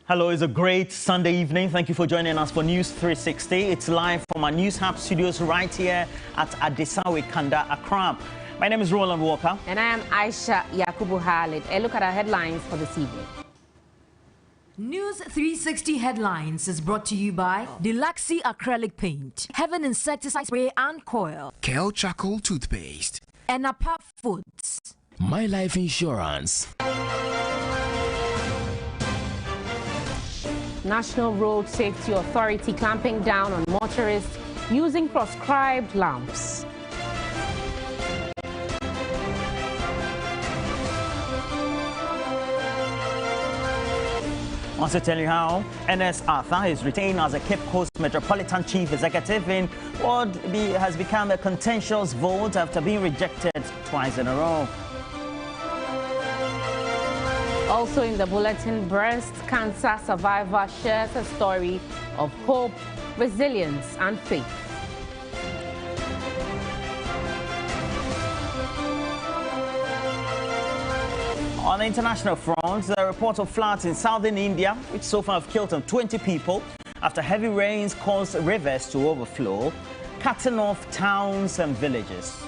Hello, it's a great Sunday evening. Thank you for joining us for News 360. It's live from our News Hub studios right here at Adesawe Kanda, Accra. My name is Roland Walker. And I am Aisha Yakubu Khalid. A look at our headlines for this evening. News 360 headlines is brought to you by Deluxy Acrylic Paint, Heaven Insecticide Spray and Coil, Kel Charcoal Toothpaste, and Apart Foods. My Life Insurance. National Road Safety Authority clamping down on motorists using proscribed lamps. Also tell you how NS Arthur is retained as a Cape Coast Metropolitan Chief Executive in what has become a contentious vote after being rejected twice in a row. Also in the bulletin, breast cancer survivor shares a story of hope, resilience and faith. On the international front, the report of floods in southern India, which so far have killed 20 people after heavy rains caused rivers to overflow, cutting off towns and villages.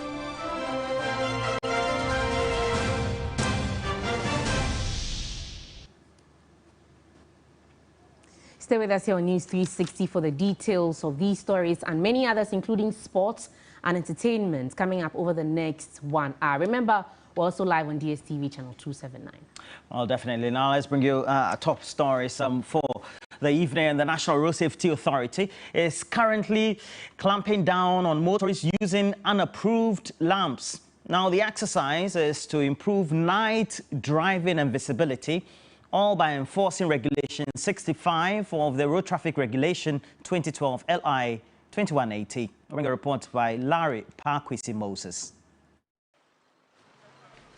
Stay with us here on News 360 for the details of these stories and many others, including sports and entertainment, coming up over the next 1 hour. Remember, we're also live on DSTV channel 279. Well, definitely. Now let's bring you top stories for the evening. The National Road Safety Authority is currently clamping down on motorists using unapproved lamps. Now, the exercise is to improve night driving and visibility, all by enforcing Regulation 65 of the Road Traffic Regulation 2012 LI 2180. I'll bring a report by Larry Parkwisi Moses.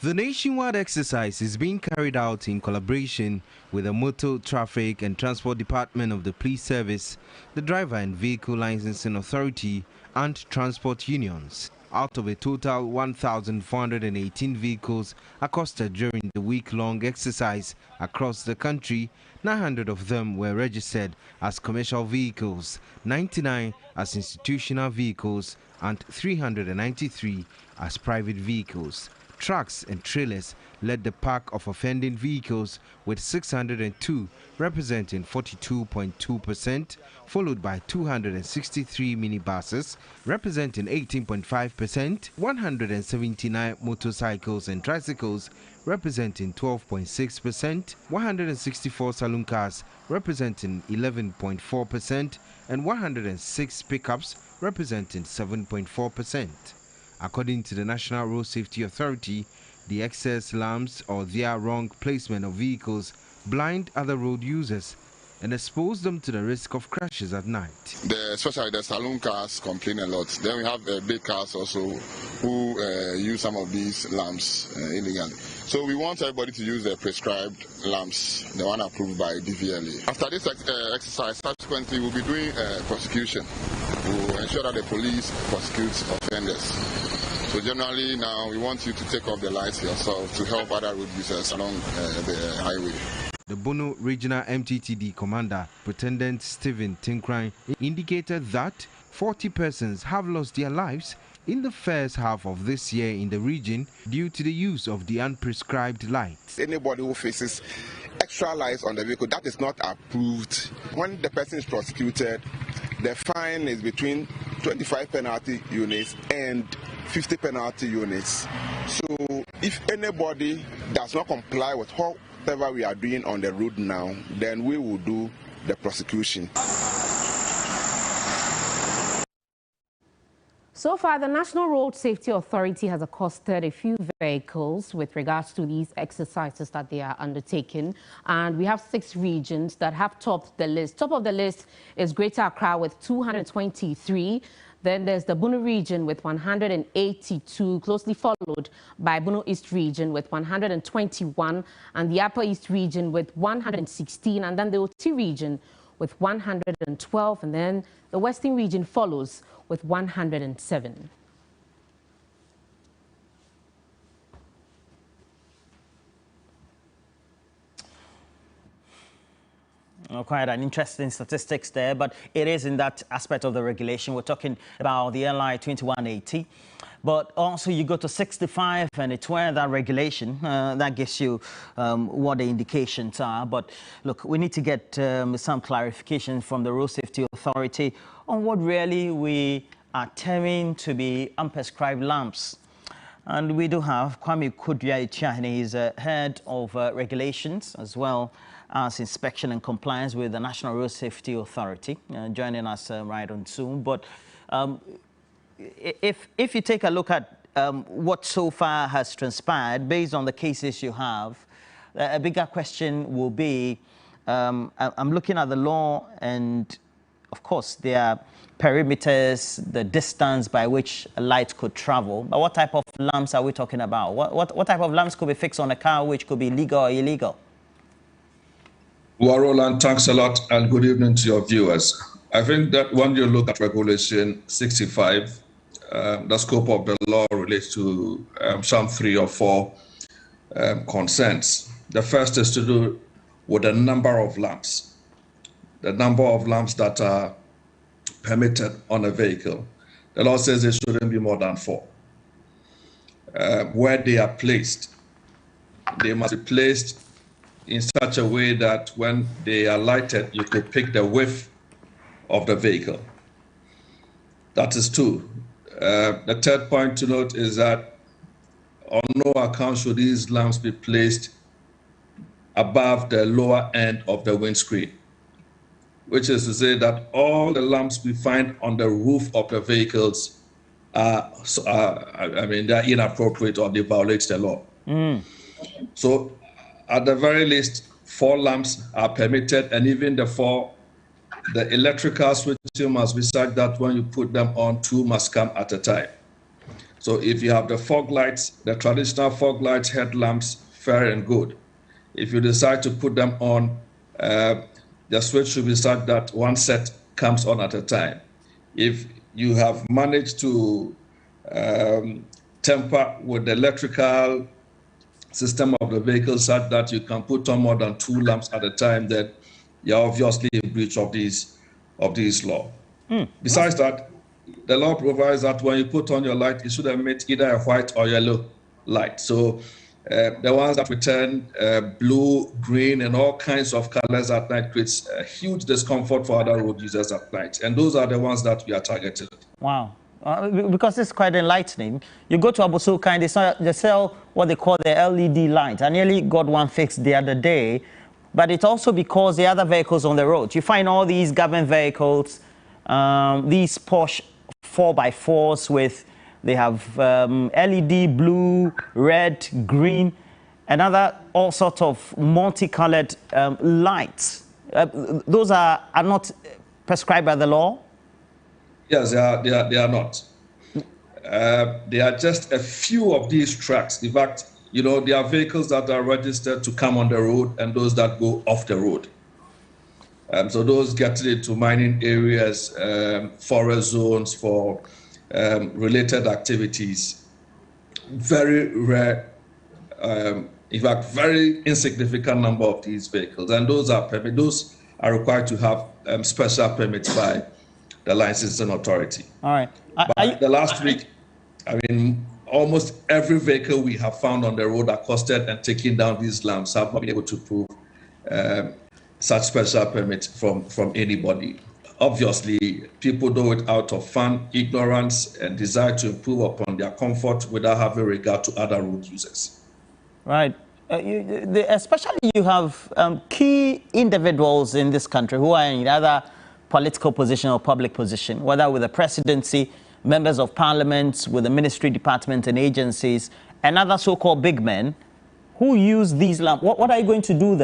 The nationwide exercise is being carried out in collaboration with the Motor Traffic and Transport Department of the Police Service, the Driver and Vehicle Licensing Authority, and transport unions. Out of a total 1,418 vehicles accosted during the week-long exercise across the country, 900 of them were registered as commercial vehicles, 99 as institutional vehicles, and 393 as private vehicles. Trucks and trailers led the pack of offending vehicles with 602 representing 42.2%, followed by 263 minibuses representing 18.5%, 179 motorcycles and tricycles representing 12.6%, 164 saloon cars representing 11.4%, and 106 pickups representing 7.4%. According to the National Road Safety Authority, the excess lamps or their wrong placement of vehicles blind other road users and expose them to the risk of crashes at night. Especially the saloon cars complain a lot. Then we have big cars also who use some of these lamps illegally. So we want everybody to use the prescribed lamps, the one approved by DVLA. After this exercise, subsequently we'll be doing prosecution. We'll ensure that the police prosecutes offenders. So generally now we want you to take off the lights yourself to help other road users along the highway. The Bono Regional MTTD Commander, Pretendent Stephen Tinkrine, indicated that 40 persons have lost their lives in the first half of this year in the region due to the use of the unprescribed lights. Anybody who faces extra lights on the vehicle that is not approved, when the person is prosecuted, the fine is between 25 penalty units and 50 penalty units. So if anybody does not comply with whatever we are doing on the road now, then we will do the prosecution. So far, the National Road Safety Authority has accosted a few vehicles with regards to these exercises that they are undertaking. And we have 6 regions that have topped the list. Top of the list is Greater Accra with 223. Then there's the Bono region with 182, closely followed by Bono East region with 121, and the Upper East region with 116, and then the Oti region with 112, and then the Western region follows with 107. Quite an interesting statistics there, but it is in that aspect of the regulation. We're talking about the LI 2180, but also you go to 65 and it's where that regulation, that gives you what the indications are. But look, we need to get some clarification from the Road Safety Authority on what really we are terming to be unprescribed lamps. And we do have Kwame Kudya, he's head of regulations as well as inspection and compliance with the National Road Safety Authority, joining us right on Zoom. But if you take a look at what so far has transpired based on the cases you have, a bigger question will be, I'm looking at the law, and of course there are perimeters, the distance by which a light could travel. But what type of lamps are we talking about? What type of lamps could be fixed on a car which could be legal or illegal? Well, Roland, thanks a lot, and good evening to your viewers. I think that when you look at Regulation 65, the scope of the law relates to some 3 or 4 concerns. The first is to do with the number of lamps, that are permitted on a vehicle. The law says it shouldn't be more than 4. Where they are placed, they must be placed in such a way that when they are lighted, you could pick the width of the vehicle. That is 2. The third point to note is that on no account should these lamps be placed above the lower end of the windscreen, which is to say that all the lamps we find on the roof of the vehicles they're inappropriate or they violate the law. So at the very least, 4 lamps are permitted, and even the electrical switching must be such that when you put them on, 2 must come at a time. So if you have the fog lights, the traditional fog lights, headlamps, fair and good. If you decide to put them on, the switch should be such that 1 set comes on at a time. If you have managed to temper with the electrical system of the vehicle such that you can put on more than 2 lamps at a time, then you're obviously in breach of these law. Besides that, the law provides that when you put on your light, it should emit either a white or yellow light. So the ones that return blue, green, and all kinds of colors at night creates a huge discomfort for other road users at night. And those are the ones that we are targeting. Wow. Because it's quite enlightening. You go to Abosuka and they sell what they call the LED light. I nearly got one fixed the other day, but it's also because the other vehicles on the road. You find all these government vehicles, these Porsche 4x4s with, they have LED, blue, red, green, and other all sorts of multicolored lights. Those are not prescribed by the law? Yes, they are not. There are just a few of these trucks. In fact, there are vehicles that are registered to come on the road and those that go off the road. So those get into mining areas, forest zones for related activities. Very rare, in fact, very insignificant number of these vehicles. And those are required to have special permits by the licensing authority. All right. But the last week, almost every vehicle we have found on the road accosted and taking down these lamps have not been able to prove such special permit from anybody. Obviously, people do it out of fun, ignorance, and desire to improve upon their comfort without having regard to other road users. Right. Especially you have key individuals in this country who are in either political position or public position, whether with the presidency, members of parliament, with the ministry department and agencies, and other so-called big men who use these lamps. What are you going to do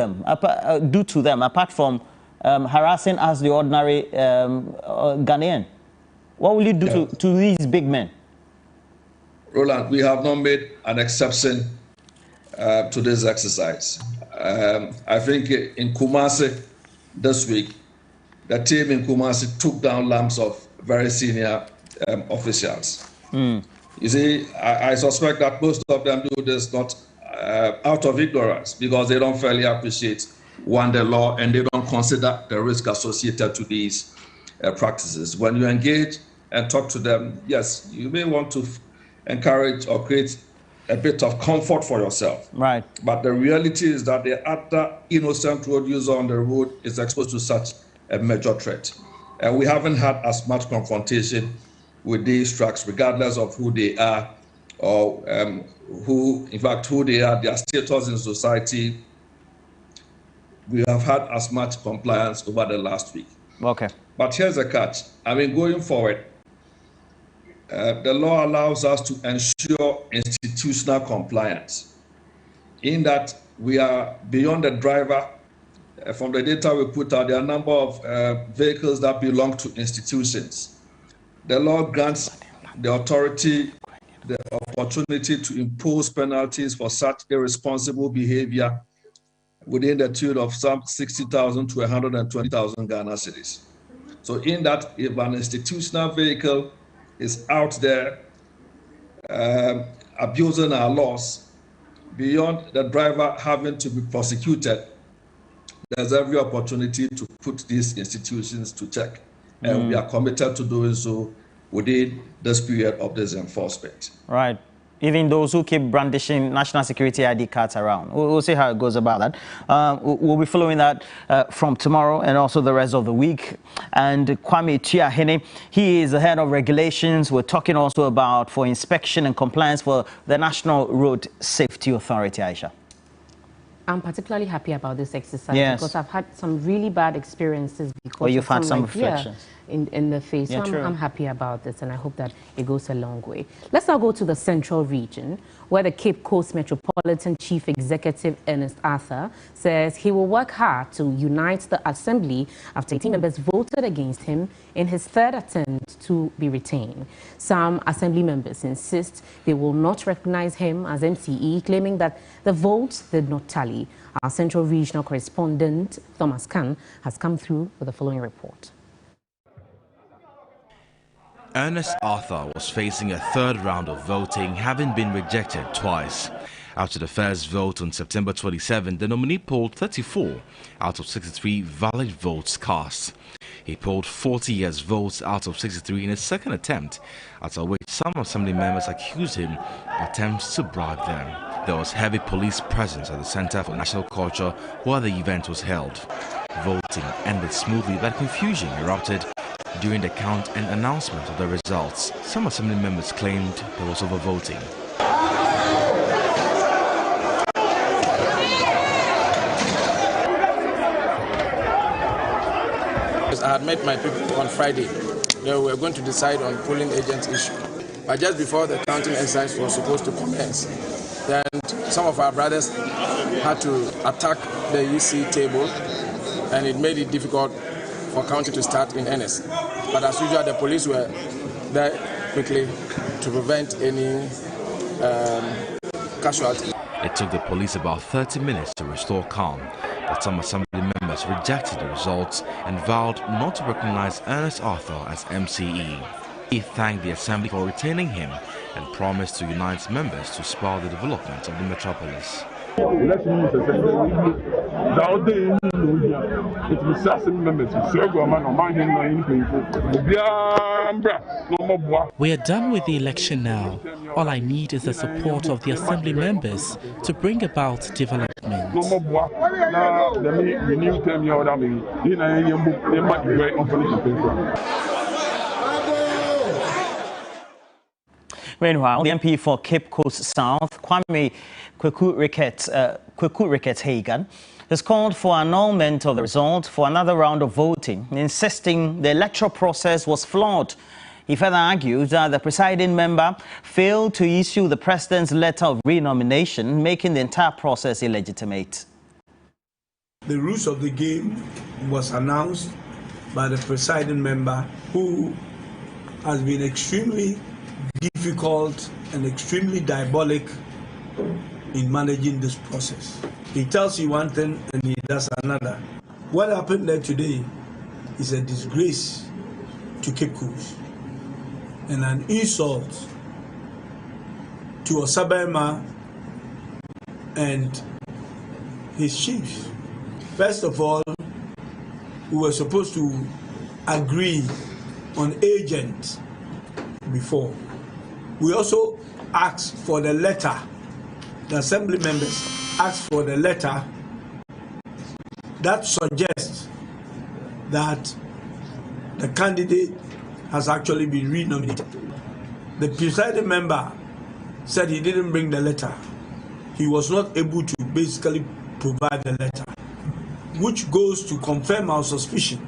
to them apart from harassing us, the ordinary Ghanaian? What will you do to these big men? Roland, we have not made an exception to this exercise. I think in Kumasi this week, the team in Kumasi took down lamps of very senior officials. You see, I suspect that most of them do this not out of ignorance, because they don't fairly appreciate, one, the law, and they don't consider the risk associated to these practices. When you engage and talk to them, yes, you may want to encourage or create a bit of comfort for yourself. Right. But the reality is that the other innocent road user on the road is exposed to such a major threat. And we haven't had as much confrontation with these trucks, regardless of who they are or who they are, their status in society. We have had as much compliance over the last week. Okay. But here's the catch. I mean, going forward, the law allows us to ensure institutional compliance, in that we are beyond the driver. From the data we put out, there are a number of vehicles that belong to institutions. The law grants the authority the opportunity to impose penalties for such irresponsible behavior within the tune of some 60,000 to 120,000 Ghana cedis. So in that, if an institutional vehicle is out there abusing our laws, beyond the driver having to be prosecuted, there's every opportunity to put these institutions to check. And we are committed to doing so within this period of this enforcement. Right. Even those who keep brandishing national security ID cards around. We'll see how it goes about that. We'll be following that from tomorrow and also the rest of the week. And Kwame Tiahene, he is the head of regulations. We're talking also about for inspection and compliance for the National Road Safety Authority, Aisha. I'm particularly happy about this exercise because I've had some really bad experiences because you've had some reflections in the face. So I'm happy about this, and I hope that it goes a long way. Let's now go to the Central Region, where the Cape Coast Metropolitan Chief Executive Ernest Arthur says he will work hard to unite the Assembly after 18 members voted against him in his third attempt to be retained. Some Assembly members insist they will not recognize him as MCE, claiming that the votes did not tally. Our Central Regional correspondent, Thomas Khan, has come through with the following report. Ernest Arthur was facing a third round of voting, having been rejected twice. After the first vote on September 27, the nominee polled 34 out of 63 valid votes cast. He polled 40 yes votes out of 63 in his second attempt, after which some Assembly members accused him of attempts to bribe them. There was heavy police presence at the Center for National Culture where the event was held. Voting ended smoothly, but confusion erupted during the count and announcement of the results. Some Assembly members claimed there was overvoting. I had met my people on Friday. We were going to decide on polling agent issue. But just before the counting exercise was supposed to commence, then some of our brothers had to attack the EC table, and it made it difficult for counting to start in earnest. But as usual, the police were there quickly to prevent any casualty. It took the police about 30 minutes to restore calm, but some Assembly members rejected the results and vowed not to recognize Ernest Arthur as MCE. He thanked the Assembly for retaining him and promised to unite members to spur the development of the metropolis. We are done with the election now. All I need is the support of the Assembly members to bring about development. Meanwhile, the MP for Cape Coast South, Kwame Ricketts Hagan, has called for annulment of the result for another round of voting, insisting the electoral process was flawed. He further argued that the presiding member failed to issue the president's letter of renomination, making the entire process illegitimate. The rules of the game was announced by the presiding member, who has been extremely difficult and extremely diabolic in managing this process. He tells you one thing and he does another. What happened there today is a disgrace to Cape Coast and an insult to Osabema and his chiefs. First of all, we were supposed to agree on agents before. We also asked for the letter. The assembly members asked for the letter that suggests that the candidate has actually been renominated. The presiding member said he didn't bring the letter. He was not able to basically provide the letter, which goes to confirm our suspicion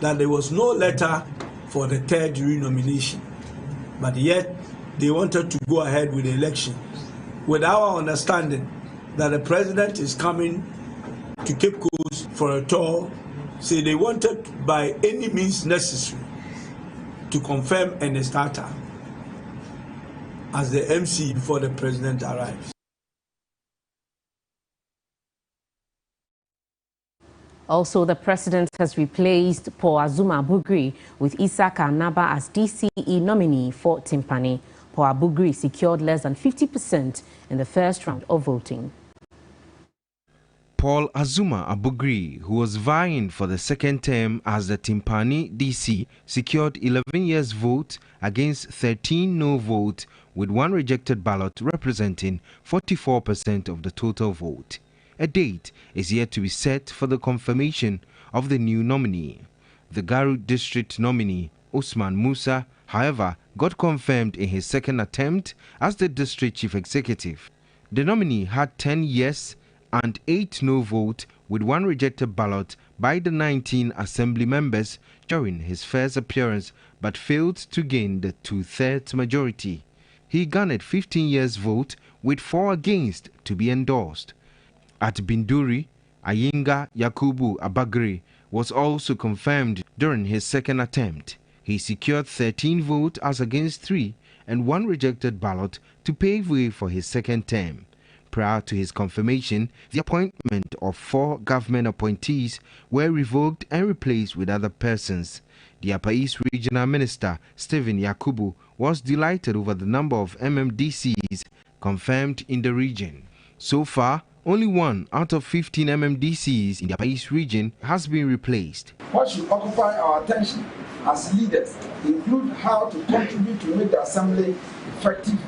that there was no letter for the third renomination. But yet, they wanted to go ahead with the election with our understanding that the president is coming to Cape Coast for a tour. So they wanted by any means necessary to confirm an starter as the MC before the president arrives. Also, the president has replaced Paul Azuma Bugri with Isaac Anaba as DCE nominee for Timpani. Paul Bugri secured less than 50% in the first round of voting. Paul Azuma Abugri, who was vying for the second term as the Timpani DC, secured 11 years vote against 13 no vote, with one rejected ballot representing 44% of the total vote. A date is yet to be set for the confirmation of the new nominee. The Garu district nominee, Usman Musa, however, got confirmed in his second attempt as the district chief executive. The nominee had 10 yes and 8 no vote, with one rejected ballot by the 19 assembly members during his first appearance, but failed to gain the 2/3 majority. He garnered 15 yes vote, with 4 against to be endorsed. At Binduri, Ayinga Yakubu Abagri was also confirmed during his second attempt. He secured 13 votes as against 3 and 1 rejected ballot to pave way for his second term. Prior to his confirmation, the appointment of 4 government appointees were revoked and replaced with other persons. The Upper East Regional Minister, Stephen Yakubu, was delighted over the number of MMDCs confirmed in the region. So far, only 1 out of 15 MMDCs in the Upper East region has been replaced. What should occupy our attention as leaders include how to contribute to make the assembly effective,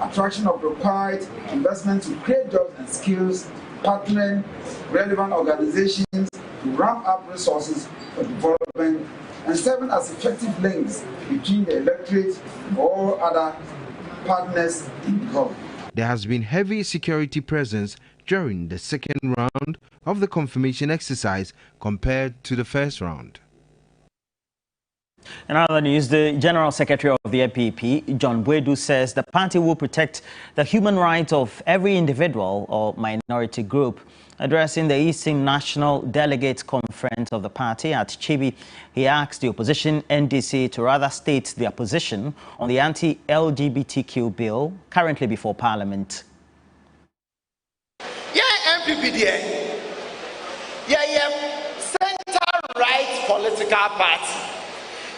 attraction of required investment to create jobs and skills, partnering relevant organizations to ramp up resources for development, and serving as effective links between the electorate and all other partners in development. There has been heavy security presence during the second round of the confirmation exercise compared to the first round. In other news, the General Secretary of the NPP, John Bwedu, says the party will protect the human rights of every individual or minority group. Addressing the Eastern National Delegates Conference of the party at Chibi, he asked the opposition NDC to rather state their position on the anti-LGBTQ bill currently before Parliament. NPP there, center-right political party.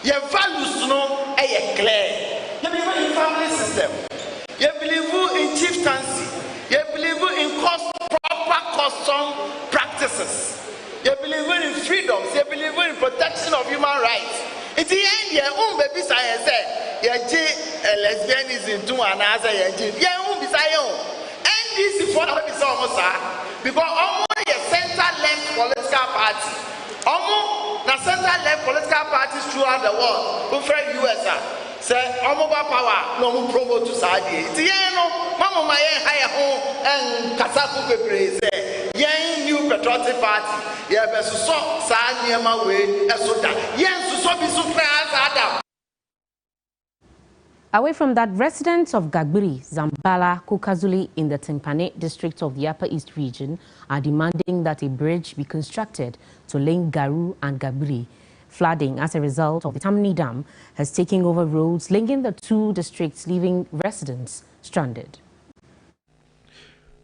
Your values no clear. You believe in family system. You believe in chieftaincy. You believe in proper custom practices. You believe in freedoms. You believe in protection of human rights. It's the end. Your baby science say your lesbianism to another. Your beside NDC for the because almost a center-left political party. Almost the center-left political parties throughout the world, who for US, say almost power no promote to Saudi. It's no, Mama Maya hire home and Kasaku Pepe say, Yang new patriotic party. Yeah, but so Sanyama way, and so that. Yes, so be so fast, Adam. Away from that, residents of Gagbiri, Zambala, Kukazuli in the Timpani district of the Upper East region are demanding that a bridge be constructed to link Garu and Gagbiri. Flooding as a result of the Tammany Dam has taken over roads linking the two districts, leaving residents stranded.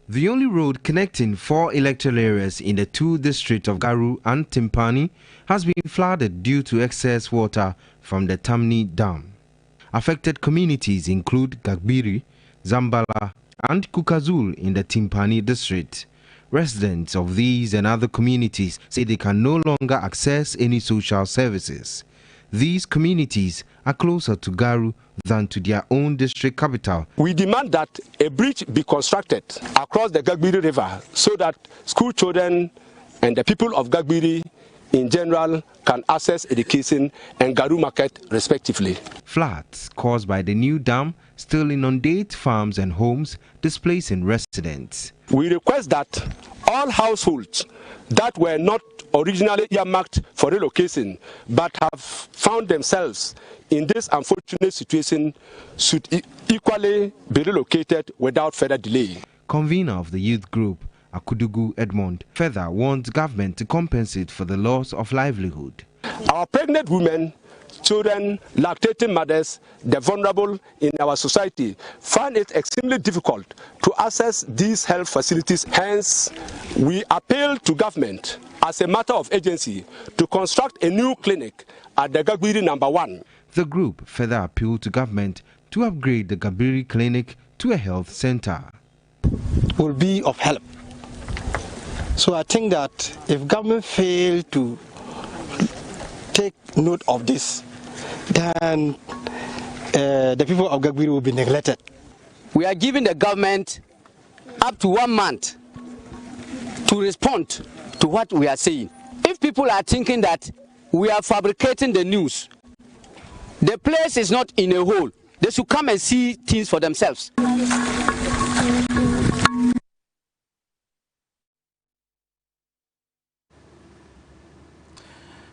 The only road connecting 4 electoral areas in the 2 districts of Garu and Timpani has been flooded due to excess water from the Tammany Dam. Affected communities include Gagbiri, Zambala and Kukazul in the Timpani district. Residents of these and other communities say they can no longer access any social services. These communities are closer to Garu than to their own district capital. We demand that a bridge be constructed across the Gagbiri River so that school children and the people of Gagbiri in general can access education and Garu market respectively. Floods caused by the new dam still inundate farms and homes, displacing residents. We request that all households that were not originally earmarked for relocation but have found themselves in this unfortunate situation should equally be relocated without further delay. Convener of the youth group, Akudugu Edmond, further wants government to compensate for the loss of livelihood. Our pregnant women, children, lactating mothers, the vulnerable in our society find it extremely difficult to access these health facilities. Hence, we appeal to government as a matter of agency to construct a new clinic at the Gagbiri number 1. The group further appealed to government to upgrade the Gagbiri clinic to a health center. Will be of help. So I think that if government fail to take note of this, then the people of Gagbiri will be neglected. We are giving the government up to 1 month to respond to what we are saying. If people are thinking that we are fabricating the news, the place is not in a hole. They should come and see things for themselves.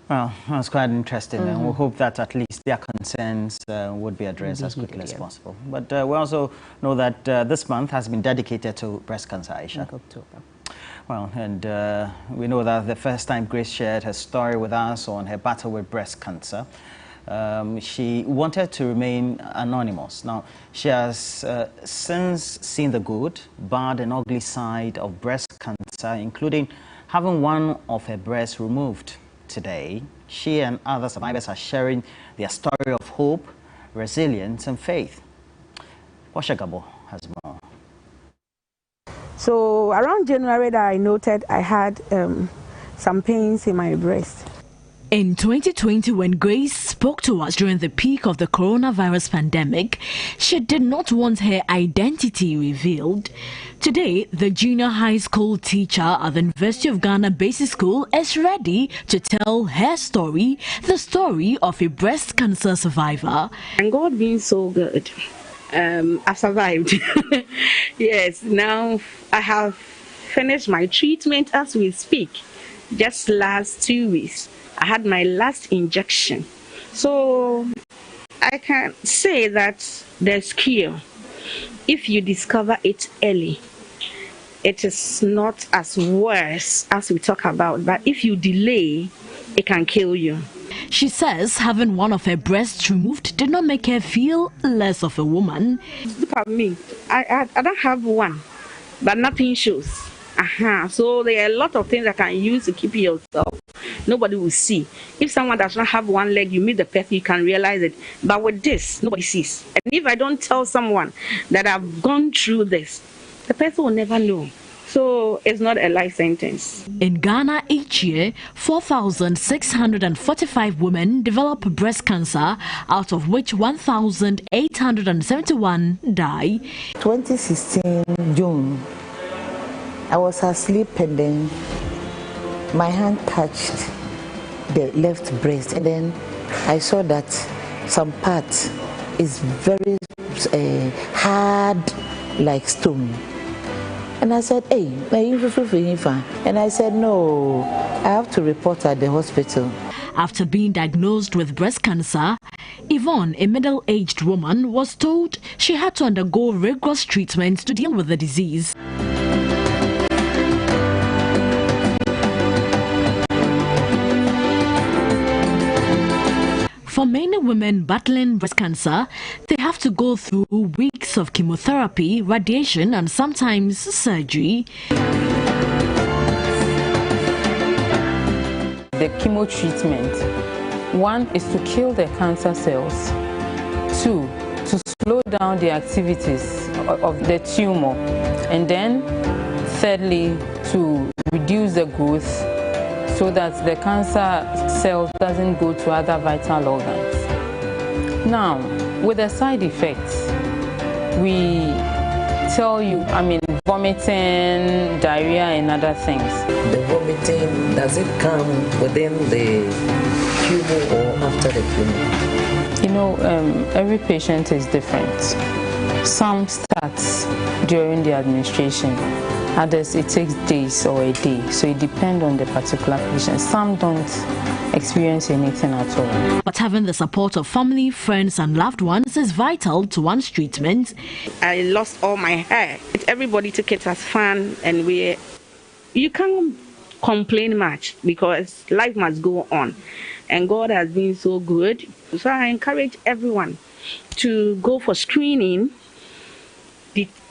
Well, that's quite interesting, and we hope that at least their concerns would be addressed as quickly as possible. But we also know that this month has been dedicated to breast cancer, Aisha. October. Well, and we know that the first time Grace shared her story with us on her battle with breast cancer, she wanted to remain anonymous. Now, she has since seen the good, bad and ugly side of breast cancer, including having one of her breasts removed. Today, she and other survivors are sharing their story of hope, resilience and faith. Washa Gabo has more. So around January that I noted I had some pains in my breast. In 2020, when Grace spoke to us during the peak of the coronavirus pandemic, she did not want her identity revealed. Today, the junior high school teacher at the University of Ghana Basic School is ready to tell her story, the story of a breast cancer survivor. And God being so good, I survived. Yes, now I have finished my treatment as we speak. Just last 2 weeks. I had my last injection. So I can say that there's cure. If you discover it early, it is not as worse as we talk about. But if you delay, it can kill you. She says having one of her breasts removed did not make her feel less of a woman. Look at me. I don't have one, but nothing shows. So there are a lot of things that can use to keep yourself. Nobody will see. If someone does not have one leg, you meet the person, you can realize it. But with this, nobody sees. And if I don't tell someone that I've gone through this, the person will never know. So it's not a life sentence. In Ghana each year, 4,645 women develop breast cancer, out of which 1,871 die. 2016 June, I was asleep and then my hand touched the left breast, and then I saw that some part is very hard like stone. And I said, hey, and I said, no, I have to report at the hospital. After being diagnosed with breast cancer, Yvonne, a middle-aged woman, was told she had to undergo rigorous treatment to deal with the disease. For many women battling breast cancer, they have to go through weeks of chemotherapy, radiation, and sometimes surgery. The chemo treatment, 1 is to kill the cancer cells, 2 to slow down the activities of the tumor, and then thirdly to reduce the growth so that the cancer cells doesn't go to other vital organs. Now, with the side effects, we tell you, vomiting, diarrhea, and other things. The vomiting, does it come within the chemo or after the chemo? You know, every patient is different. Some starts during the administration, others it takes days or a day, so it depends on the particular patient. Some don't experience anything at all. But having the support of family, friends and loved ones is vital to one's treatment. I lost all my hair. Everybody took it as fun, and you can't complain much because life must go on. And God has been so good. So I encourage everyone to go for screening.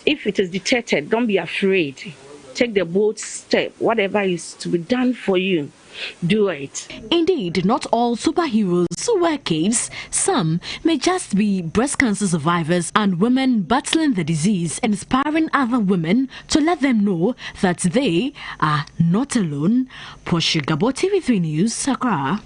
If it is detected, don't be afraid. Take the bold step. Whatever is to be done for you, do it. Indeed, not all superheroes wear capes. Some may just be breast cancer survivors and women battling the disease, inspiring other women to let them know that they are not alone. Portia Gabo, TV3 News, Accra.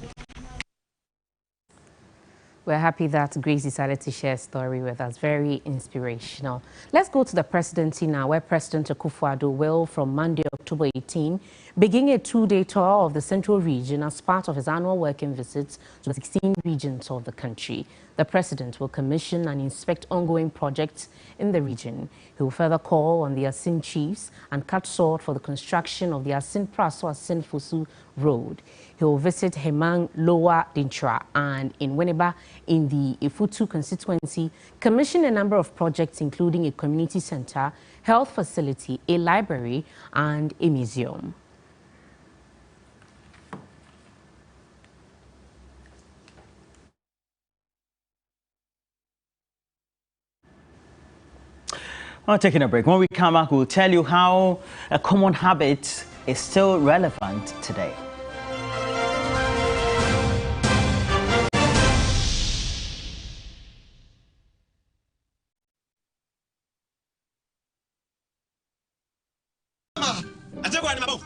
We're happy that Grace decided to share a story with us. Very inspirational. Let's go to the presidency now, where President Akufo-Addo will, from Monday, October 18, begin a 2-day tour of the Central Region as part of his annual working visits to the 16 regions of the country. The president will commission and inspect ongoing projects in the region. He will further call on the Asin chiefs and cut short for the construction of the Asin Praso Asin Fosu Road. He will visit Hemang Lower Dintra and in Winneba in the Ifutu constituency, commission a number of projects including a community center, health facility, a library and a museum. Well, taking a break. When we come back, we'll tell you how a common habit is still relevant today.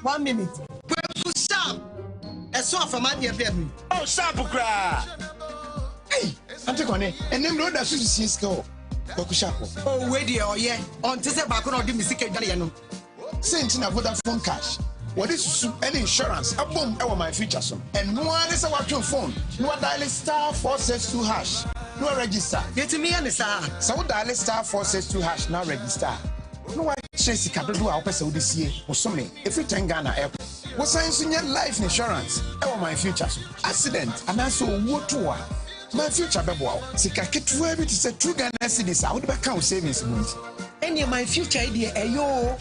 One minute. Sam, a song from my dear baby. Oh, Sapukra. Hey, I'm taking it. And then no, that's Cisco. Oh, wait, yeah. On to say back on the music Italian. Since I put a phone cash. What is any insurance? A boom over my future son. And one is a watching phone. No dial *462 hash. No register. Get to me and the star. So dial *462 hash. Now register. No one says you can't do our person this year or something. If you take Ghana airport, what science in your life insurance? Over my future accident and also what to my future bebo. Sika ketu every to say true Ghana cedis. I would back out savings money. Any my future idea, ayo.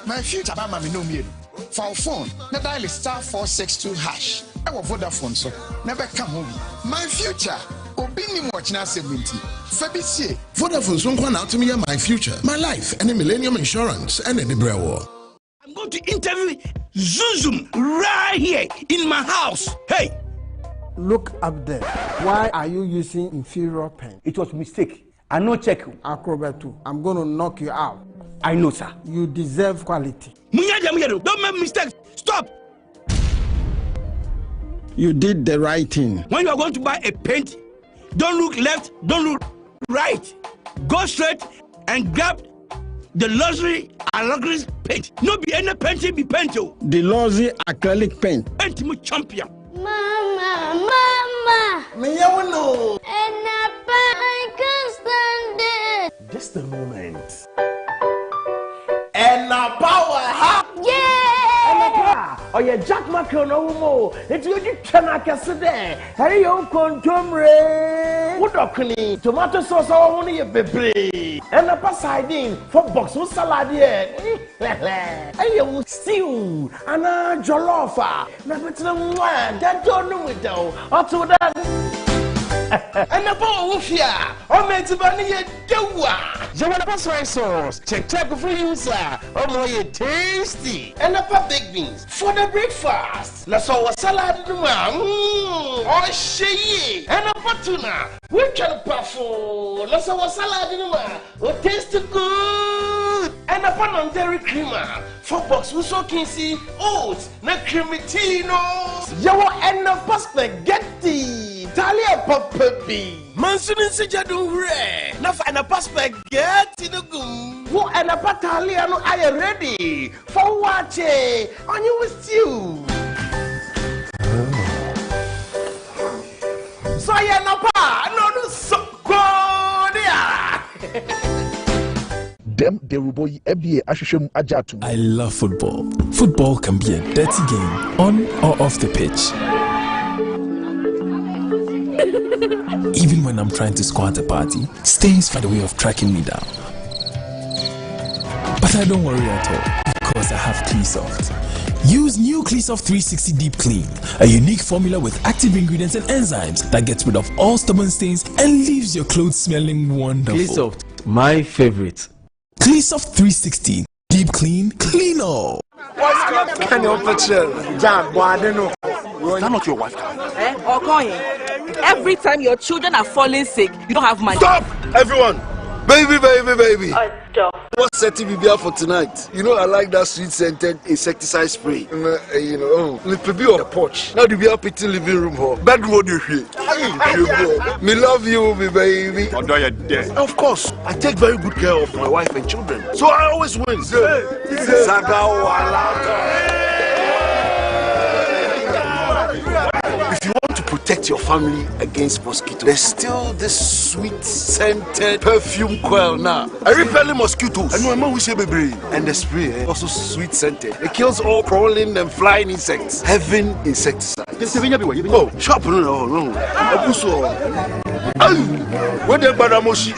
My future ba mami no me. For phone, na dial *462 hash. I will Vodafone so never come home. My future. Obini watching 70. Fabicie. Vodafone so one out to me my future, my life, and a Millennium Insurance, and any brewer. I'm going to interview Zuzum right here in my house. Hey! Look up there. Why are you using inferior pen? It was a mistake. I no check. Acrobat, I'm going to knock you out. I know, sir. You deserve quality. Don't make mistakes. Stop! You did the right thing. When you are going to buy a paint, don't look left, don't look right. Go straight and grab the luxury acrylic paint. No be any painting be paint. The luxury acrylic paint. Paint me champion. Mama. Me no. And I can't stand it. Just a moment. And now power, huh? Yeah. Oh yeah, Jack Macron no more. It's you cannot guess there. Hey yo, contumre. What okuni? Tomato sauce I want you baby. And a sardine for box with salad here. Hey yo, stew. And jollof. Na better one. That don't know it though. Up to that. And the ball wolf here, or meant to bunny a doa. You want a soy sauce, check for you, sir, or more tasty. And the big beans for the breakfast. Let's all salad in the man. Oh, she and a patuna. We're trying to puffle. Let's all salad in the man. Oh, taste good. And a pan on dairy creamer. 4 box, we so can see oats, na cremitino. Yawa and a spaghetti. Talia papa B. Mansunin Sijadu Re. Naf and a spaghetti no gum. Who and a pataliano are you ready for what? On you with you. So ya no pa no so I love football. Football can be a dirty game, on or off the pitch. Even when I'm trying to score at a party, stains find a way of tracking me down. But I don't worry at all, because I have Cleasoft. Use new Cleasoft 360 Deep Clean, a unique formula with active ingredients and enzymes that gets rid of all stubborn stains and leaves your clothes smelling wonderful. Cleasoft, my favorite. Cleasoft 360 Deep Clean, clean all. Can you picture? Is that not your wife? Or calling? Every time your children are falling sick, you don't have money. Stop! Everyone! Baby. What's setting me for tonight? You know, I like that sweet-scented insecticide spray. You know, little bit on the porch. Now do we have it in the living room? Bedroom, what do you hear? Me love you, me baby. Of course, I take very good care of my wife and children. So I always win. If you want to protect your family against mosquitoes, there's still this sweet scented perfume coil now. I repel mosquitoes. I know a man who say baby. And the spray also sweet scented. It kills all crawling and flying insects. Heaven insecticide. Oh, sharp no.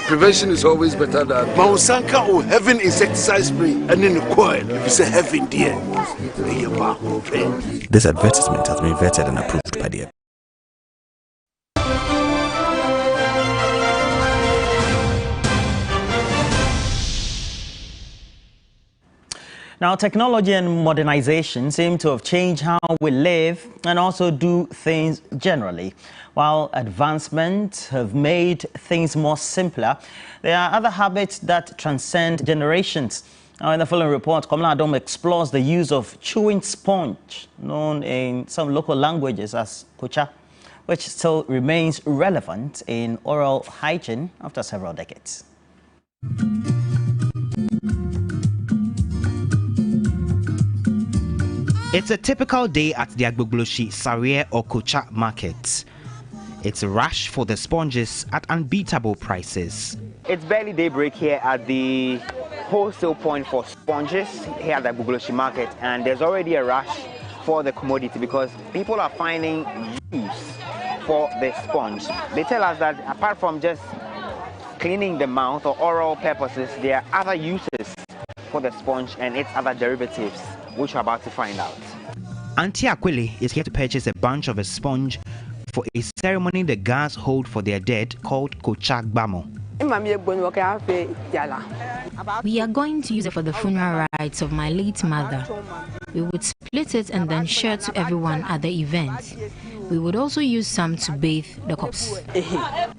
Prevention is always better than Maunsanka or Heaven insecticide spray. And in the coil, if you say heaven dear. This advertisement has been vetted and approved by the Now, technology and modernization seem to have changed how we live and also do things generally. While advancements have made things more simpler, there are other habits that transcend generations. Now, in the following report, Komla Adom explores the use of chewing sponge, known in some local languages as kocha, which still remains relevant in oral hygiene after several decades. It's a typical day at the Agbogbloshi Sarie or Kocha market. It's a rush for the sponges at unbeatable prices. It's barely daybreak here at the wholesale point for sponges here at the Agbogbloshi market, and there's already a rush for the commodity because people are finding use for the sponge. They tell us that apart from just cleaning the mouth or oral purposes, there are other uses for the sponge and its other derivatives, which we're about to find out. Auntie Akwili is here to purchase a bunch of a sponge for a ceremony the Gas hold for their dead called Kocha Gbamo. We are going to use it for the funeral rites of my late mother. We would split it and then share to everyone at the event. We would also use some to bathe the corpse.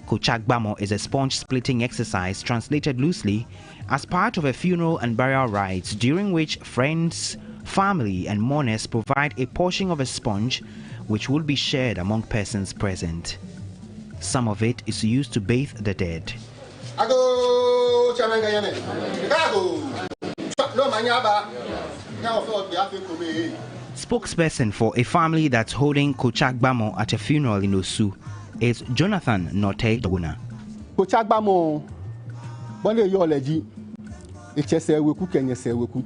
Kocha Gbamo is a sponge splitting exercise translated loosely as part of a funeral and burial rites during which friends, family and mourners provide a portion of a sponge which will be shared among persons present. Some of it is used to bathe the dead. Spokesperson for a family that's holding Kocha Gbamo at a funeral in Osu is Jonathan Note Doguna. Kocha Gbamo, bonne yo leji, ichese weku kenyese weku.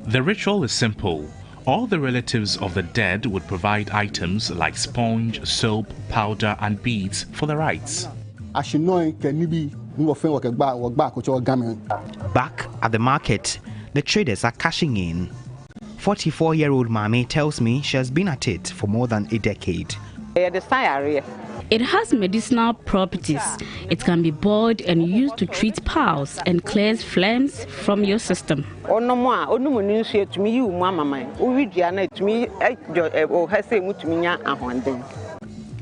The ritual is simple. All the relatives of the dead would provide items like sponge, soap, powder, and beads for the rites. Back at the market, the traders are cashing in. 44-year-old Mami tells me she has been at it for more than a decade. It has medicinal properties. It can be boiled and used to treat piles and clears phlegms from your system.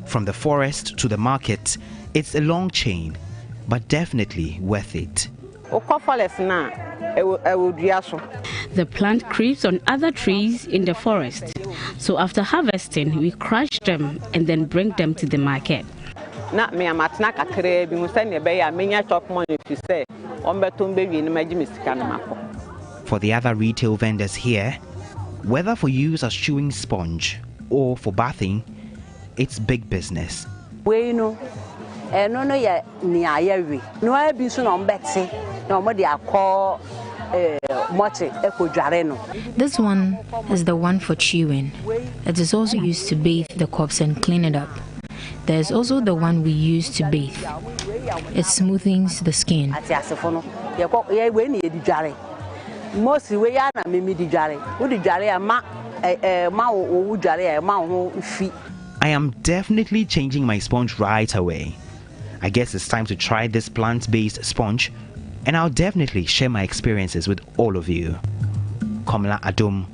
From the forest to the market, it's a long chain, but definitely worth it. The plant creeps on other trees in the forest. So after harvesting, we crush them and then bring them to the market. For the other retail vendors here, whether for use as chewing sponge or for bathing, it's big business. This one is the one for chewing. It is also used to bathe the corpse and clean it up. There is also the one we use to bathe. It smoothens the skin. I am definitely changing my sponge right away. I guess it's time to try this plant-based sponge, and I'll definitely share my experiences with all of you. Komla Adum,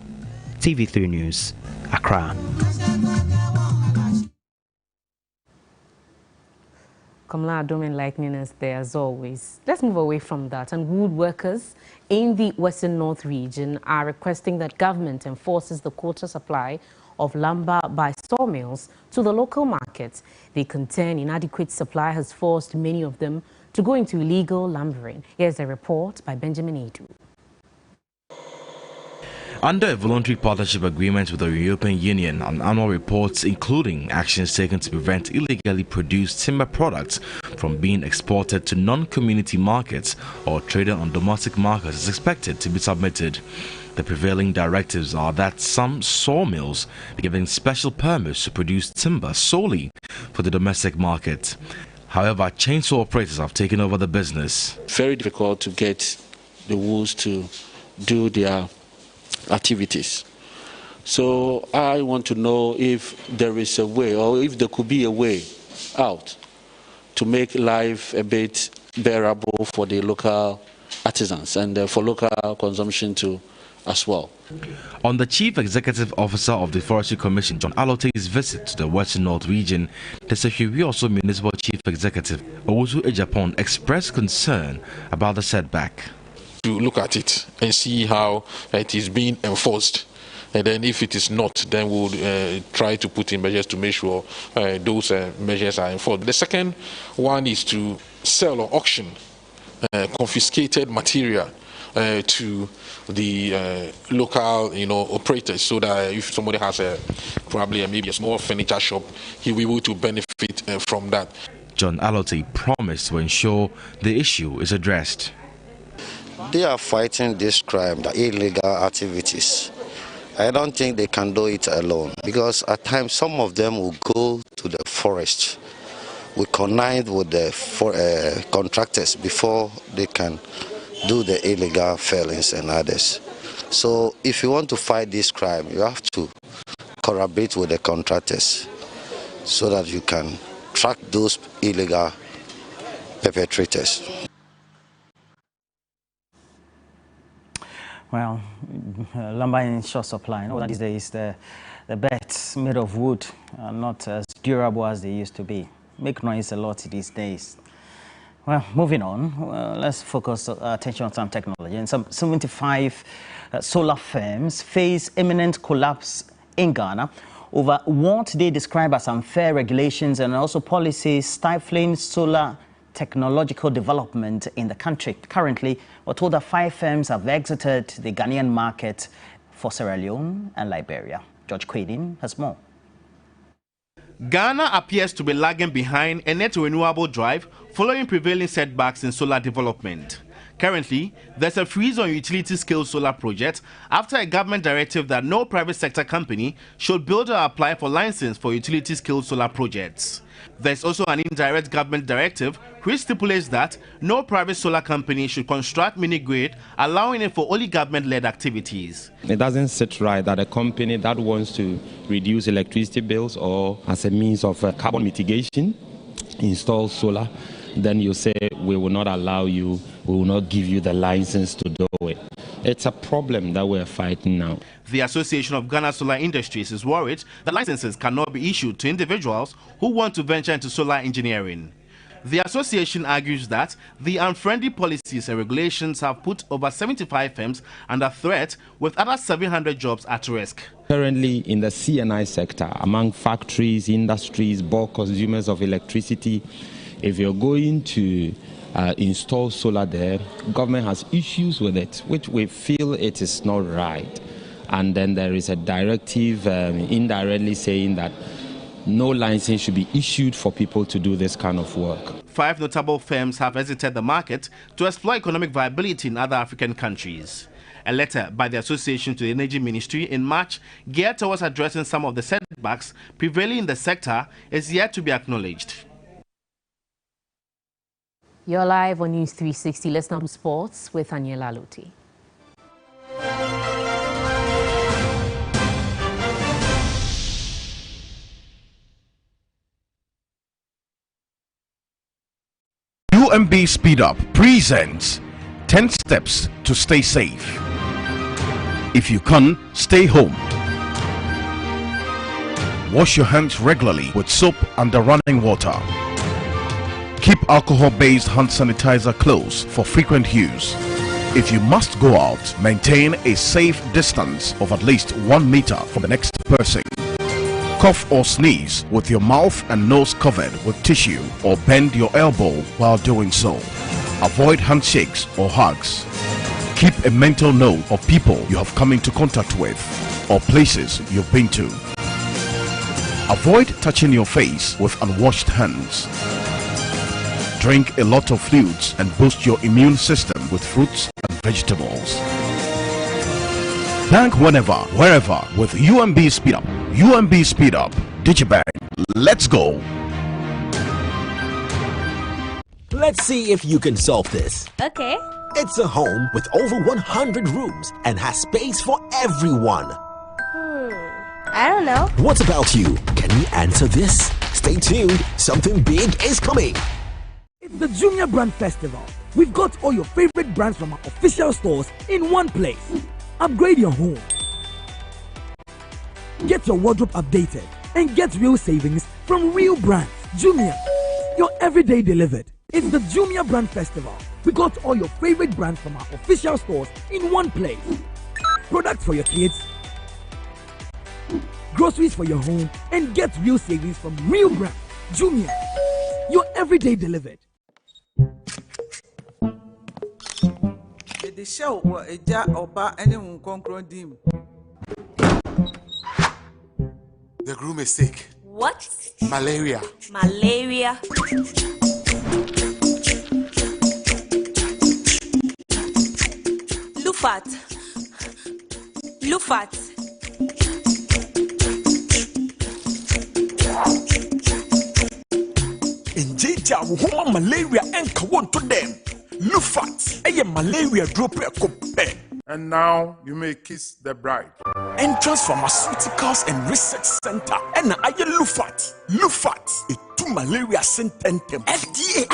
TV3 News, Accra. Kamala Adom enlightening us there as always. Let's move away from that. And wood workers in the Western North region are requesting that government enforces the quota supply of lumber by sawmills to the local markets. They contend inadequate supply has forced many of them to go into illegal lumbering. Here's a report by Benjamin Edu. Under a voluntary partnership agreement with the European Union on annual reports, including actions taken to prevent illegally produced timber products from being exported to non-community markets or traded on domestic markets, is expected to be submitted. The prevailing directives are that some sawmills be given special permits to produce timber solely for the domestic market. However, chainsaw operators have taken over the business. Very difficult to get the woods to do their activities. So I want to know if there is a way, or if there could be a way out to make life a bit bearable for the local artisans and for local consumption too as well. On the Chief Executive Officer of the Forestry Commission, John Alote's visit to the Western North region, the Secretary also Municipal Chief Executive Owusu Ejapon expressed concern about the setback. To look at it and see how it is being enforced, and then if it is not, then we'll try to put in measures to make sure those measures are enforced. The second one is to sell or auction confiscated material to the local operators, so that if somebody has maybe a small furniture shop, he will be able to benefit from that. John Alote promised to ensure the issue is addressed. They are fighting this crime, the illegal activities. I don't think they can do it alone, because at times some of them will go to the forest. We connive with the contractors before they can do the illegal fellings and others. So if you want to fight this crime, you have to collaborate with the contractors so that you can track those illegal perpetrators. Well, lumber in short supply. These days the beds made of wood are not as durable as they used to be. Make noise a lot these days. Well, moving on, let's focus attention on some technology. And some 75 solar firms face imminent collapse in Ghana over what they describe as unfair regulations and also policies stifling solar technological development in the country. Currently, we're told that 5 firms have exited the Ghanaian market for Sierra Leone and Liberia. George Quaidin has more. Ghana appears to be lagging behind a net renewable drive following prevailing setbacks in solar development. Currently, there's a freeze on utility-scale solar projects after a government directive that no private sector company should build or apply for license for utility-scale solar projects. There's also an indirect government directive which stipulates that no private solar company should construct mini-grid, allowing it for only government-led activities. It doesn't sit right that a company that wants to reduce electricity bills or as a means of carbon mitigation install solar, then you say we will not allow you, we will not give you the license to do it. It's a problem that we're fighting now. The Association of Ghana Solar Industries is worried that licenses cannot be issued to individuals who want to venture into solar engineering. The association argues that the unfriendly policies and regulations have put over 75 firms under threat, with other 700 jobs at risk. Currently in the C&I sector, among factories, industries, bulk consumers of electricity, if you're going to install solar there, government has issues with it, which we feel it is not right. And then there is a directive indirectly saying that no license should be issued for people to do this kind of work. 5 notable firms have exited the market to explore economic viability in other African countries. A letter by the association to the Energy Ministry in March, geared towards addressing some of the setbacks prevailing in the sector, is yet to be acknowledged. You're live on News 360. Let's now do sports with Aniela Luti. UMB Speed Up presents 10 steps to stay safe. If you can, stay home. Wash your hands regularly with soap and running water. Keep alcohol-based hand sanitizer close for frequent use. If you must go out, maintain a safe distance of at least 1 meter from the next person. Cough or sneeze with your mouth and nose covered with tissue, or bend your elbow while doing so. Avoid handshakes or hugs. Keep a mental note of people you have come into contact with or places you've been to. Avoid touching your face with unwashed hands. Drink a lot of fluids and boost your immune system with fruits and vegetables. Bank whenever, wherever with UMB Speed Up. UMB Speed Up. Digibank. Let's go. Let's see if you can solve this. Okay. It's a home with over 100 rooms and has space for everyone. I don't know. What about you? Can you answer this? Stay tuned. Something big is coming. It's the Jumia Brand Festival. We've got all your favorite brands from our official stores in one place. Upgrade your home. Get your wardrobe updated and get real savings from real brands. Jumia, your everyday delivered. It's the Jumia Brand Festival. We got all your favorite brands from our official stores in one place. Products for your kids, groceries for your home, and get real savings from real brands. Jumia, your everyday delivered. The show was a jar of bar and dim. The groom is sick. What? Malaria. Malaria. Lufat. Lufat. In Jija, woman malaria and kawan to them. Lufat, a malaria drop a coupe. And now you may kiss the bride. Entrance Pharmaceuticals and Research Center. And I Lufat. Lufat, a 2 malaria sentence. FDA,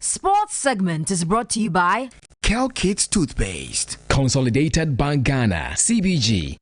Sports segment is brought to you by Kel Kids Toothpaste, Consolidated Bank Ghana, CBG.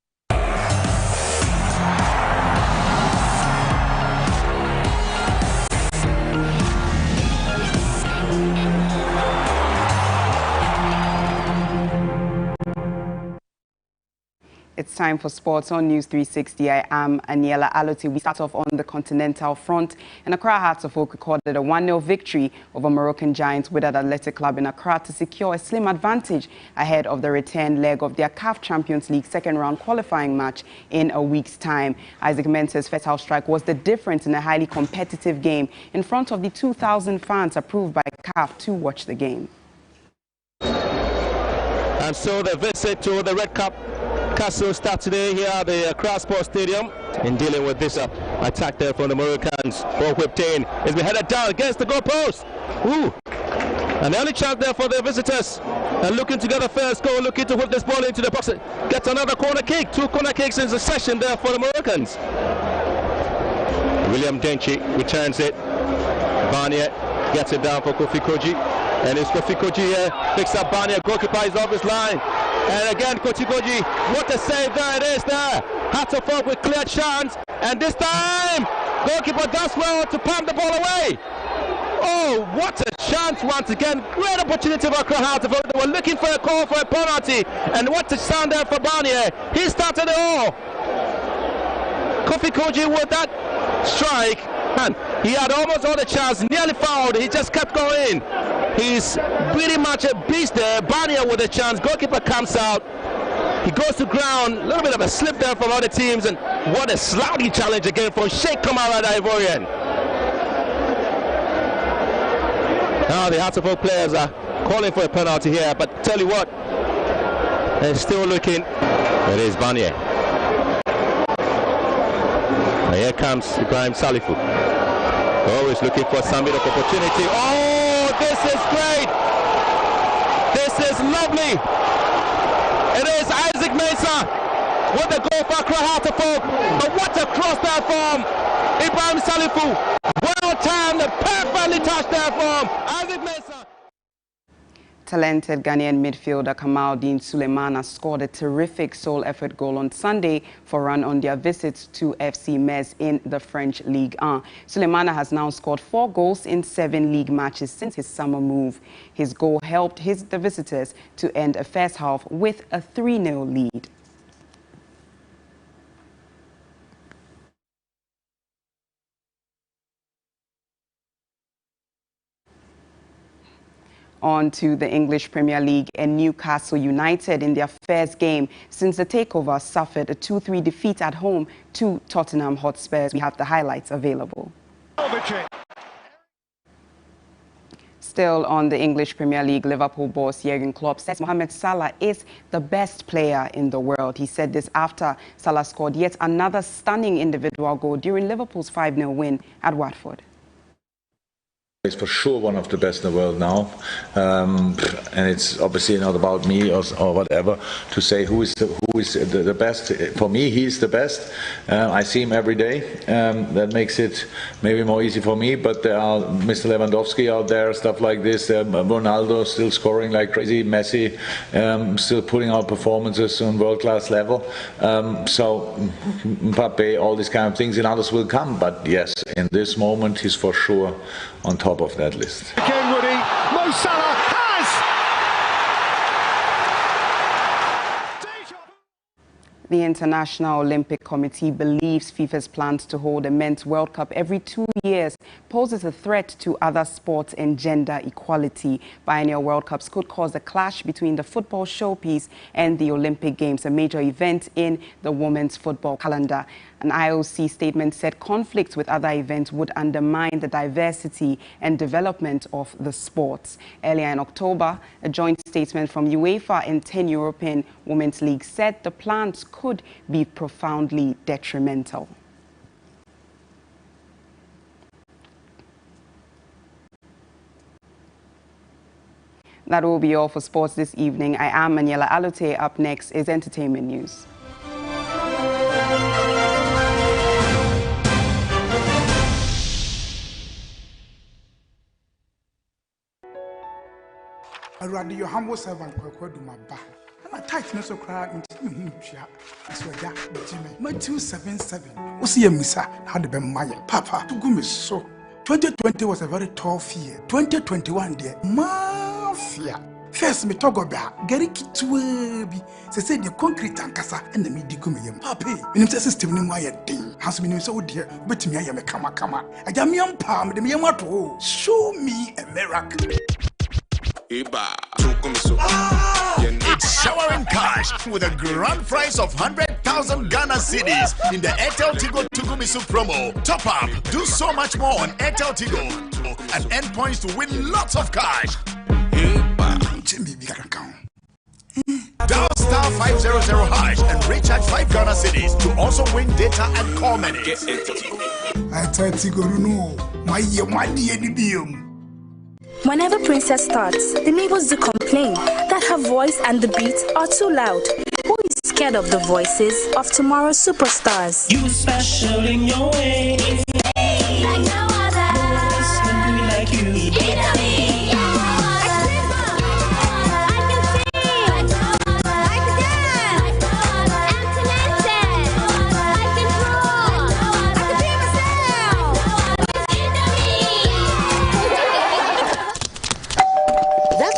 It's time for sports on News 360. I am Aniela Alote. We start off on the continental front. And Accra Hearts of Oak recorded a 1-0 victory over Moroccan giants Wydad Athletic Club in Accra to secure a slim advantage ahead of the return leg of their CAF Champions League second-round qualifying match in a week's time. Isaac Mensah's first half strike was the difference in a highly competitive game in front of the 2,000 fans approved by CAF to watch the game. And so the visit to the Red Cup Castle starts today here at the Accra Sports Stadium in dealing with this attack there from the Moroccans. Ball whipped in, it's been headed down against the goalpost. Ooh! And the only chance there for the visitors. And looking to get a first goal, looking to whip this ball into the box. Gets another corner kick. 2 corner kicks in succession there for the Moroccans. William Denchi returns it. Barnier gets it down for Kofi Koji. And it's Kofi Koji here, picks up Barnier, goalkeeper is off his line. And again, Kofi Koji, what a save there it is there. Hearts of Oak with clear chance. And this time, goalkeeper does well to palm the ball away. Oh, what a chance once again. Great opportunity for Accra Hearts of Oak. They were looking for a call for a penalty. And what a sound there for Barnier. He started it all. Kofi Koji with that strike. And he had almost all the chance, nearly fouled. He just kept going. He's pretty much a beast there. Barnier with a chance. Goalkeeper comes out. He goes to ground. A little bit of a slip there from other teams. And what a slouchy challenge again from Sheikh Kamara, the Ivorian. Now the Hearts of Oak players are calling for a penalty here. But tell you what, they're still looking. It is Barnier. And here comes Ibrahim Salifu. Always looking for some bit of opportunity. Oh, this is great! This is lovely! It is Isaac Mensah with the goal for Accra Hearts of Oak. But what a cross there from Ibrahim Salifu. Well timed, perfectly touched there from Isaac Mensah. Talented Ghanaian midfielder Kamaldeen Sulemana scored a terrific sole effort goal on Sunday for Run on their visit to FC Metz in the French Ligue 1. Sulemana has now scored 4 goals in 7 league matches since his summer move. His goal helped the visitors to end a first half with a 3-0 lead. On to the English Premier League, and Newcastle United in their first game since the takeover suffered a 2-3 defeat at home to Tottenham Hotspurs. We have the highlights available. Still on the English Premier League, Liverpool boss Jurgen Klopp says Mohamed Salah is the best player in the world. He said this after Salah scored yet another stunning individual goal during Liverpool's 5-0 win at Watford. He's for sure one of the best in the world now, and it's obviously not about me or whatever to say who is the best. For me, he's the best. I see him every day. That makes it maybe more easy for me. But there are Mr. Lewandowski out there, stuff like this. Ronaldo still scoring like crazy. Messi still putting out performances on world-class level. So Mbappe, all these kind of things, and others will come. But yes, in this moment, he's for sure on top of that list. Again, Woody, Mo Salah has! The International Olympic Committee believes FIFA's plans to hold a men's World Cup every 2 years poses a threat to other sports and gender equality. Biennial World Cups could cause a clash between the football showpiece and the Olympic Games, a major event in the women's football calendar. An IOC statement said conflicts with other events would undermine the diversity and development of the sports. Earlier in October, a joint statement from UEFA and 10 European women's leagues said the plans could be profoundly detrimental. That will be all for sports this evening. I am Aniela Alote. Up next is entertainment news. Already your humble servant do my back. And I tightness of cry into me. As well, Jimmy. Matthew 7:7. Was here, Missa, had the Maya. Papa, to go me so. 2020 was a very tough year. 2021, dear. Mafia. First, me talk about Gary Kitwebi. Say the concrete and casa and the midi go me. Papi, in the system, no my thing. Has been so dear, but me I am a kama. I am young palm, the Miamato. Show me a miracle. It's showering cash with a grand prize of 100,000 Ghana cedis in the Airtel Tigo Tugumisu promo. Top up, do so much more on Airtel Tigo and earn points to win lots of cash. Dial star 500 hash and recharge 5 Ghana cedis to also win data and call minutes. I tell Tigo no, my dear. Whenever Princess starts, the neighbors do complain that her voice and the beats are too loud. Who is scared of the voices of tomorrow's superstars? You special in your way, like no other. Like you.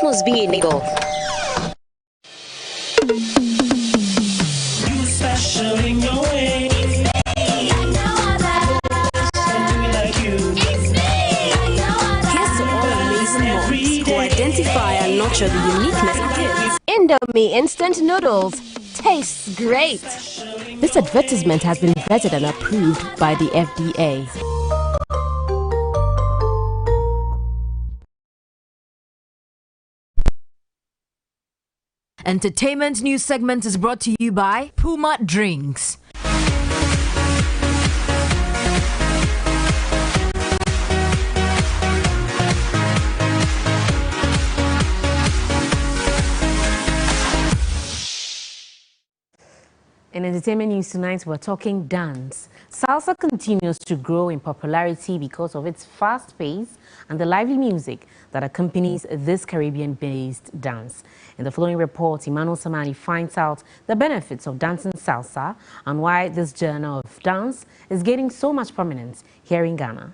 Must be enabled. You special in your way. Like you. Here's to all amazing moms who identify and nurture the uniqueness of kids. Indomie instant noodles tastes great. This advertisement has been vetted and approved by the FDA. Entertainment news segment is brought to you by Puma Drinks. In entertainment news tonight, we're talking dance. Salsa continues to grow in popularity because of its fast pace and the lively music that accompanies this Caribbean-based dance. In the following report, Emmanuel Samani finds out the benefits of dancing salsa and why this genre of dance is gaining so much prominence here in Ghana.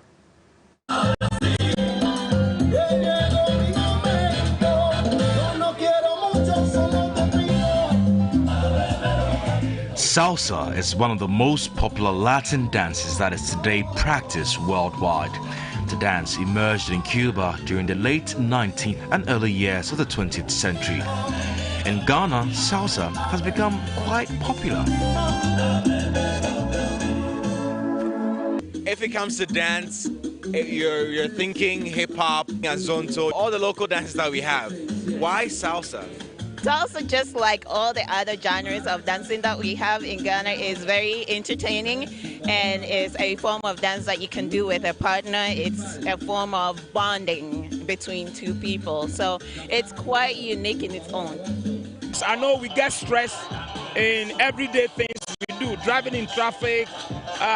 Salsa is one of the most popular Latin dances that is today practiced worldwide. The dance emerged in Cuba during the late 19th and early years of the 20th century. In Ghana, salsa has become quite popular. If it comes to dance, you're thinking hip-hop, azonto, all the local dances that we have. Why salsa? Salsa, just like all the other genres of dancing that we have in Ghana, is very entertaining and is a form of dance that you can do with a partner. It's a form of bonding between two people. So it's quite unique in its own. I know we get stressed in everyday things we do, driving in traffic.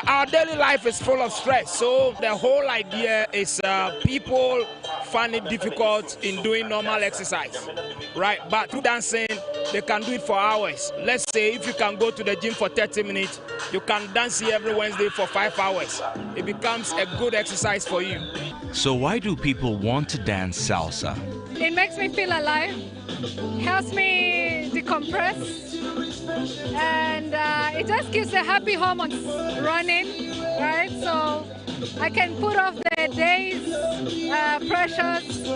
Our daily life is full of stress. So the whole idea is people find it difficult in doing normal exercise, right? But through dancing, they can do it for hours. Let's say if you can go to the gym for 30 minutes, you can dance here every Wednesday for 5 hours. It becomes a good exercise for you. So why do people want to dance salsa? It makes me feel alive, helps me decompress, and it just keeps the happy hormones running, right? So I can put off the day's pressures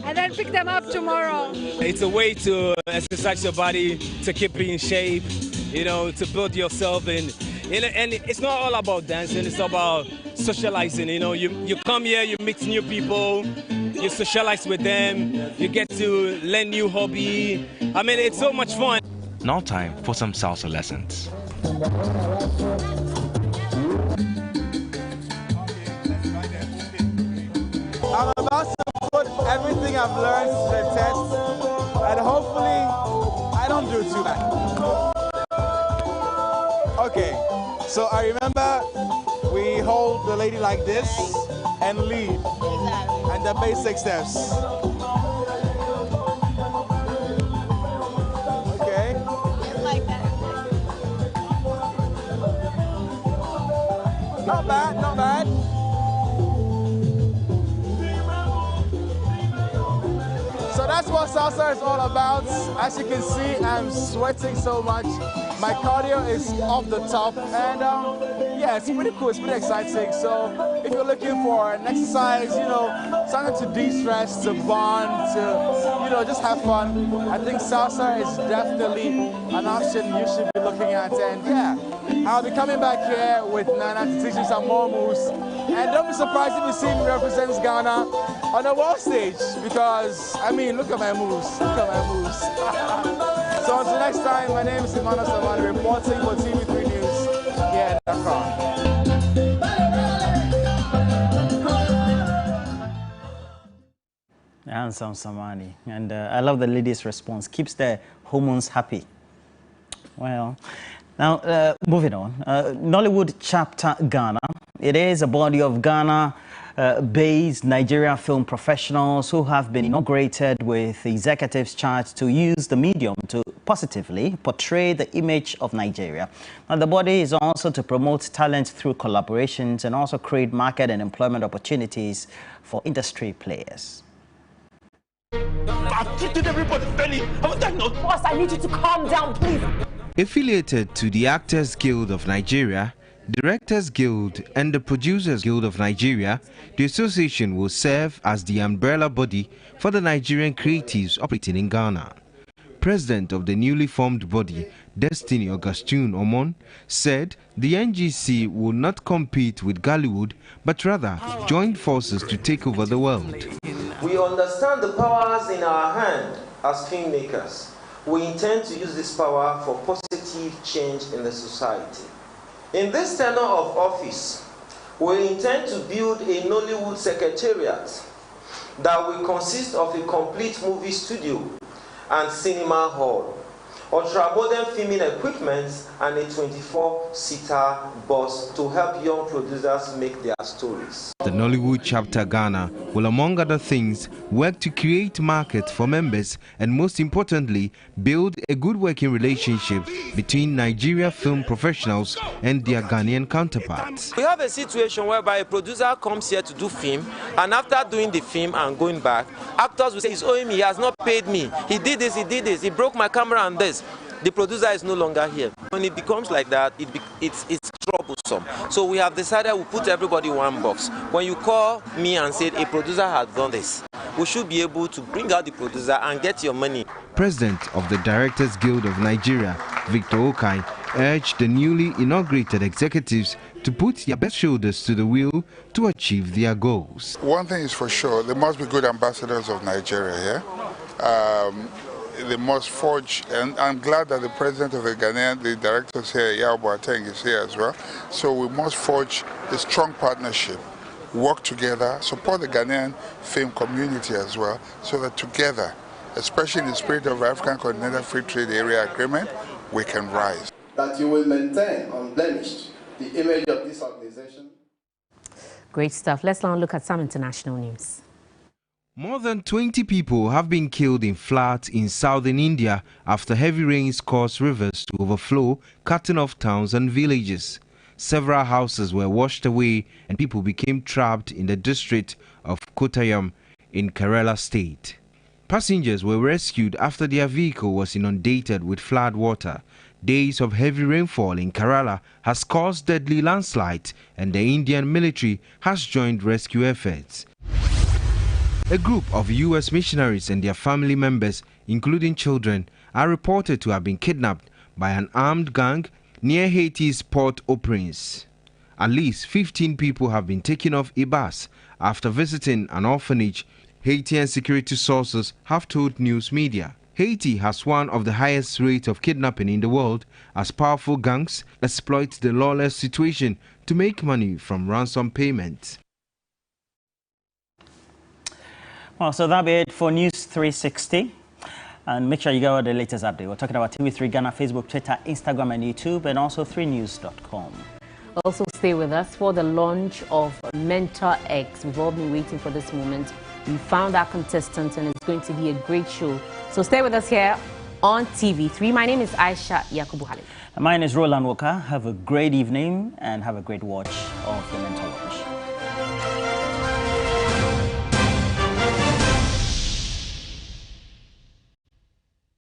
and then pick them up tomorrow. It's a way to exercise your body, to keep it in shape, you know, to build yourself in. And it's not all about dancing, it's about socializing. You know, you come here, you meet new people, you socialize with them, you get to learn new hobby. I mean, it's so much fun. Now time for some salsa lessons. I'm about to put everything I've learned to the test, and hopefully I don't do too bad. Okay, so I remember we hold the lady like this and lead, and the basic steps. Okay. Just like that. Not bad, not bad. So that's what salsa is all about. As you can see, I'm sweating so much. My cardio is off the top, and yeah, it's pretty cool. It's pretty exciting. So if you're looking for an exercise, you know, something to de-stress, to bond, to, you know, just have fun, I think salsa is definitely an option you should be looking at. And yeah, I'll be coming back here with Nana to teach you some more moves. And don't be surprised if you see me represent Ghana on the world stage, because, I mean, look at my moves. Look at my moves. So until next time, my name is Emmanuel Savani, reporting for TV3 News here at Dakar. And Samani. And I love the lady's response. Keeps the hormones happy. Well, now moving on. Nollywood Chapter Ghana. It is a body of Ghana-based Nigerian film professionals who have been inaugurated with executives charged to use the medium to positively portray the image of Nigeria. Now, the body is also to promote talent through collaborations and also create market and employment opportunities for industry players. I've treated everybody fairly. Haven't I not? Boss, I need you to calm down, please. Affiliated to the Actors Guild of Nigeria, Directors Guild and the Producers Guild of Nigeria, the association will serve as the umbrella body for the Nigerian creatives operating in Ghana. President of the newly formed body, Destiny Augustine Omon, said the NGC will not compete with Nollywood, but rather join forces to take over the world. We understand the powers in our hand as filmmakers. We intend to use this power for positive change in the society. In this tenure of office, we intend to build a Nollywood secretariat that will consist of a complete movie studio and cinema hall, ultra-modern filming equipment, and a 24-seater bus to help young producers make their stories. The Nollywood Chapter Ghana will, among other things, work to create markets for members and, most importantly, build a good working relationship between Nigeria film professionals and their Ghanaian counterparts. We have a situation whereby a producer comes here to do film, and after doing the film and going back, actors will say, he's owing me, he has not paid me, he did this, he broke my camera and this. The producer is no longer here. When it becomes like that, it's troublesome. So we have decided we'll put everybody in one box. When you call me and say a producer has done this, we should be able to bring out the producer and get your money. President of the Directors Guild of Nigeria, Victor Okai, urged the newly inaugurated executives to put their best shoulders to the wheel to achieve their goals. One thing is for sure, there must be good ambassadors of Nigeria here. They must forge, and I'm glad that the president of the Ghanaian, the directors here, Yao Boateng, is here as well. So we must forge a strong partnership, work together, support the Ghanaian film community as well, so that together, especially in the spirit of African Continental Free Trade Area Agreement, we can rise. That you will maintain unblemished the image of this organization. Great stuff. Let's now look at some international news. More than 20 people have been killed in floods in southern India after heavy rains caused rivers to overflow, cutting off towns and villages. Several houses were washed away and people became trapped in the district of Kottayam in Kerala state. Passengers were rescued after their vehicle was inundated with flood water. Days of heavy rainfall in Kerala has caused deadly landslides, and the Indian military has joined rescue efforts. A group of U.S. missionaries and their family members, including children, are reported to have been kidnapped by an armed gang near Haiti's Port-au-Prince. At least 15 people have been taken off a bus after visiting an orphanage, Haitian security sources have told news media. Haiti has one of the highest rates of kidnapping in the world, as powerful gangs exploit the lawless situation to make money from ransom payments. Well, so that'll be it for News 360. And make sure you get all the latest update. We're talking about TV3 Ghana, Facebook, Twitter, Instagram, and YouTube, and also 3news.com. Also, stay with us for the launch of Mentor X. We've all been waiting for this moment. We found our contestant, and it's going to be a great show. So stay with us here on TV3. My name is Aisha Yakubu Halik. And my name is Roland Walker. Have a great evening and have a great watch of the Mentor Launch.